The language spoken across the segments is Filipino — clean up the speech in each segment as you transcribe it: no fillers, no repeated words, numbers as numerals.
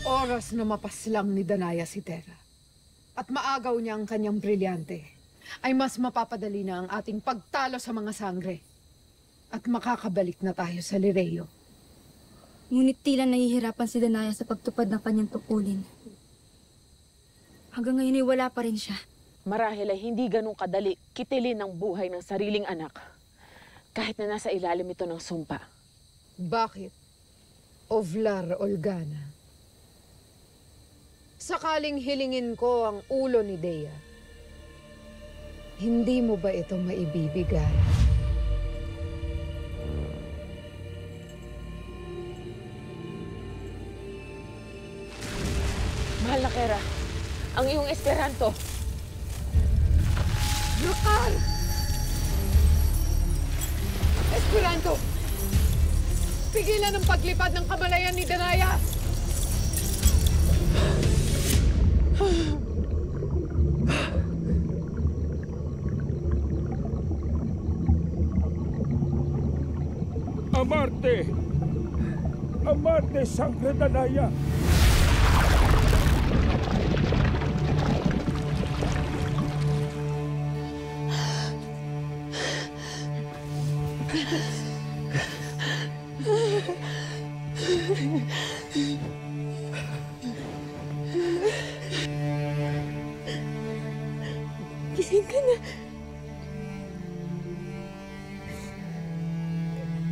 Oras na mapaslang ni Danaya si Terra at maagaw niya ang kanyang brilyante, ay mas mapapadali na ang ating pagtalo sa mga sangre at makakabalik na tayo sa Lireo. Ngunit tila nahihirapan si Danaya sa pagtupad ng kanyang tungkulin. Hanggang ngayon ay wala pa rin siya. Marahil ay hindi ganun kadali kitilin ang buhay ng sariling anak kahit na nasa ilalim ito ng sumpa. Bakit, Ovlar Olgana? Sakaling hilingin ko ang ulo ni Dea, hindi mo ba ito maibibigay? Mahal na Kera, ang iyong Esperanto. Nakal! Esperanto! Pigilan ang paglipad ng kamalayan ni Danaya! Amarte! Amarte, Sangre Danaya! Gising ka na.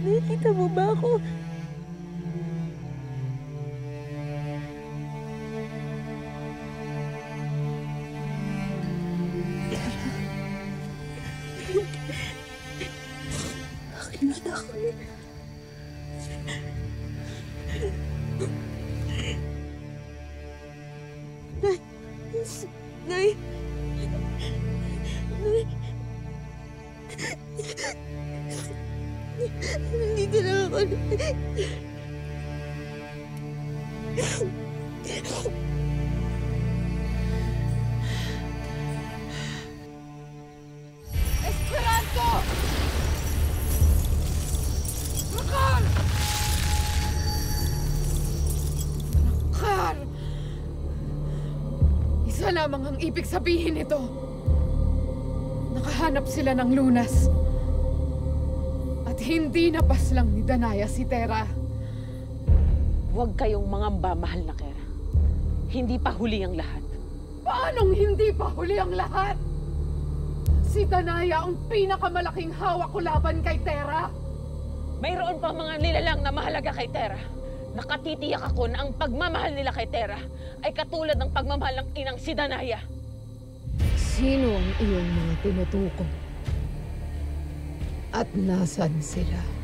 Nakikita mo ba ako? Akin na ako. Nay! Nandito lang ako. Esperanto! Nakal! Nakal! Isa lamang ang ibig sabihin nito. Nakahanap sila ng lunas. At hindi napaslang ni Danaya si Terra. Huwag kayong mangamba, mahal na Kera. Hindi pa huli ang lahat. Paanong hindi pa huli ang lahat? Si Danaya ang pinakamalaking hawak ko laban kay Terra. Mayroon pa mga nilalang na mahalaga kay Terra. Nakatitiyak ako na ang pagmamahal nila kay Terra ay katulad ng pagmamahal ng inang si Danaya. Sino ang iyong mga tinutukoy? At nasan sila?